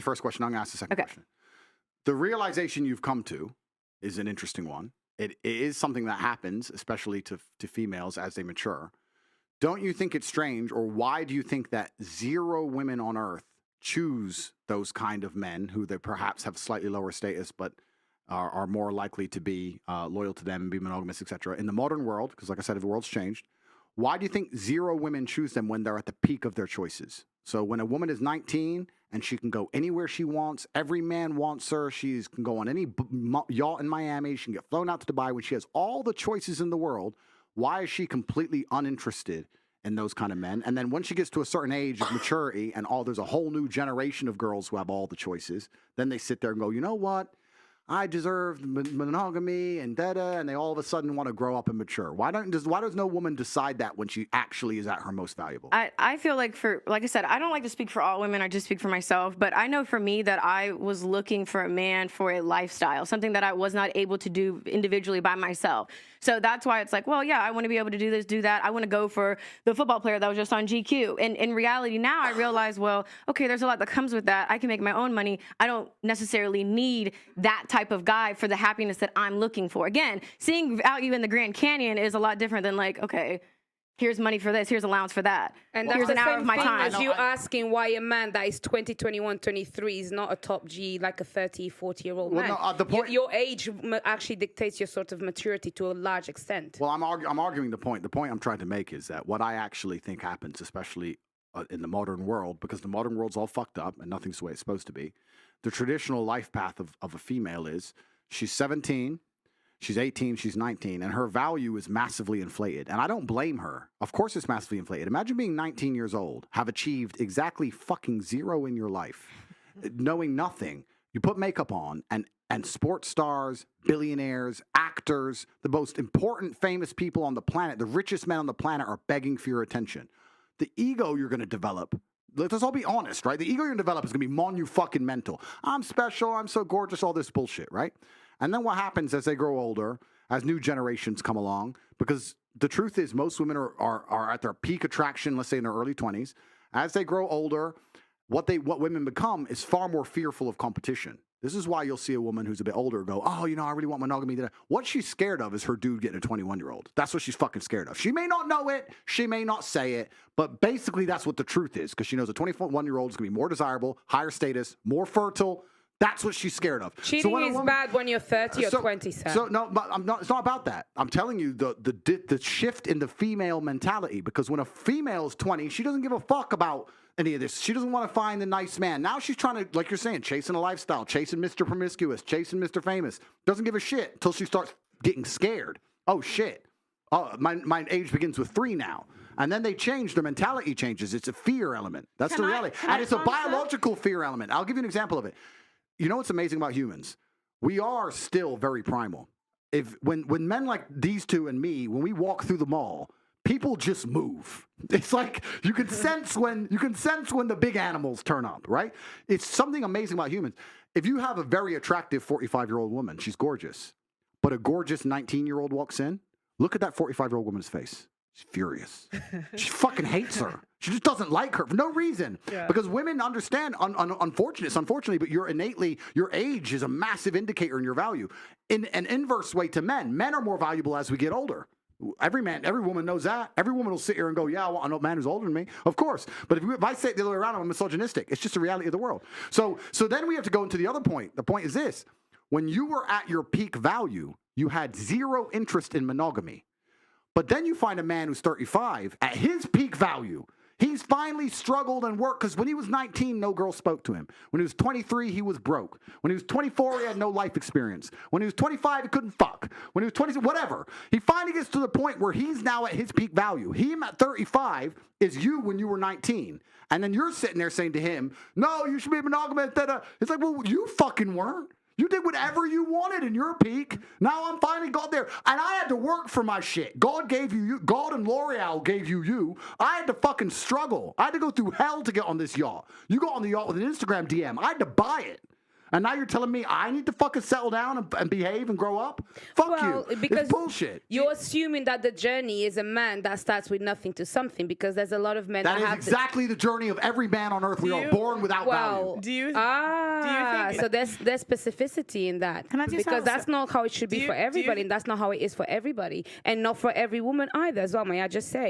First question. I'm going to ask the second Okay. question. The realization you've come to is an interesting one. It is something that happens, especially to females as they mature. Don't you think it's strange, or why do you think that 0 women on Earth choose those kind of men who they perhaps have slightly lower status, but are more likely to be loyal to them and be monogamous, etc. In the modern world, because like I said, the world's changed. Why do you think 0 women choose them when they're at the peak of their choices? So when a woman is 19 and she can go anywhere she wants, every man wants her, she can go on any yacht in Miami, she can get flown out to Dubai, when she has all the choices in the world, why is she completely uninterested in those kind of men? And then when she gets to a certain age of maturity and there's a whole new generation of girls who have all the choices, then they sit there and go, you know what? I deserve monogamy and and they all of a sudden want to grow up and mature. Why does no woman decide that when she actually is at her most valuable? I feel like like I said, I don't like to speak for all women. I just speak for myself. But I know for me that I was looking for a man for a lifestyle, something that I was not able to do individually by myself. So that's why it's like, well, yeah, I want to be able to do this, do that. I want to go for the football player that was just on GQ. And in reality, now I realize, well, okay, there's a lot that comes with that. I can make my own money. I don't necessarily need that type of guy for the happiness that I'm looking for. Again, seeing value in the Grand Canyon is a lot different than like, okay, here's money for this, here's allowance for that. And here's that's an the hour same of my thing time. as you asking why a man that is 20, 21, 23 is not a top G like a 30, 40-year-old man. No, the point, your age actually dictates your sort of maturity to a large extent. Well, I'm arguing the point. The point I'm trying to make is that what I actually think happens, especially in the modern world, because the modern world's all fucked up and nothing's the way it's supposed to be, the traditional life path of a female is she's 17, she's 18, she's 19, and her value is massively inflated. And I don't blame her. Of course it's massively inflated. Imagine being 19 years old, have achieved exactly fucking 0 in your life, knowing nothing. You put makeup on, and sports stars, billionaires, actors, the most important famous people on the planet, the richest men on the planet are begging for your attention. The ego you're going to develop, let's all be honest, right? The ego you're going to develop is going to be monu-fucking-mental. I'm special, I'm so gorgeous, all this bullshit, right? And then what happens as they grow older, as new generations come along, because the truth is most women are at their peak attraction, let's say in their early 20s. As they grow older, what women become is far more fearful of competition. This is why you'll see a woman who's a bit older go, oh, I really want monogamy. What she's scared of is her dude getting a 21-year-old. That's what she's fucking scared of. She may not know it. She may not say it. But basically, that's what the truth is, because she knows a 21-year-old is going to be more desirable, higher status, more fertile. That's what she's scared of. Cheating is bad when you're 30 or 27. So no, but it's not about that. I'm telling you the shift in the female mentality, because when a female is 20, she doesn't give a fuck about any of this. She doesn't want to find the nice man. Now she's trying to, like you're saying, chasing a lifestyle, chasing Mr. Promiscuous, chasing Mr. Famous. Doesn't give a shit until she starts getting scared. Oh shit. Oh, my age begins with 3 now. And then they change, their mentality changes. It's a fear element. That's the reality. And it's a biological fear element. I'll give you an example of it. You know what's amazing about humans? We are still very primal. When men like these two and me, when we walk through the mall, people just move. It's like you can sense when the big animals turn up, right? It's something amazing about humans. If you have a very attractive 45-year-old woman, she's gorgeous, but a gorgeous 19-year-old walks in, look at that 45-year-old woman's face. She's furious. She fucking hates her. She just doesn't like her for no reason. Yeah. Because women understand, unfortunately, but your age is a massive indicator in your value. In an inverse way to men, men are more valuable as we get older. Every woman knows that. Every woman will sit here and go, yeah, I know a man who's older than me. Of course. But if I say it the other way around, I'm misogynistic. It's just the reality of the world. So then we have to go into the other point. The point is this. When you were at your peak value, you had 0 interest in monogamy. But then you find a man who's 35 at his peak value. He's finally struggled and worked, because when he was 19, no girl spoke to him. When he was 23, he was broke. When he was 24, he had no life experience. When he was 25, he couldn't fuck. When he was 20, whatever. He finally gets to the point where he's now at his peak value. Him at 35 is you when you were 19. And then you're sitting there saying to him, no, you should be monogamous. It's like, well, you fucking weren't. You did whatever you wanted in your peak. Now I'm finally got there. And I had to work for my shit. God gave you. God and L'Oreal gave you. I had to fucking struggle. I had to go through hell to get on this yacht. You got on the yacht with an Instagram DM. I had to buy it. And now you're telling me I need to fucking settle down and behave and grow up? Fuck you. Because it's bullshit. You're assuming that the journey is a man that starts with nothing to something, because there's a lot of men that is have exactly the journey of every man on earth. We are born without value. Do you think so there's specificity in that. Can I just because that's not how it should be for everybody, and that's not how it is for everybody, and not for every woman either as well, may I just say.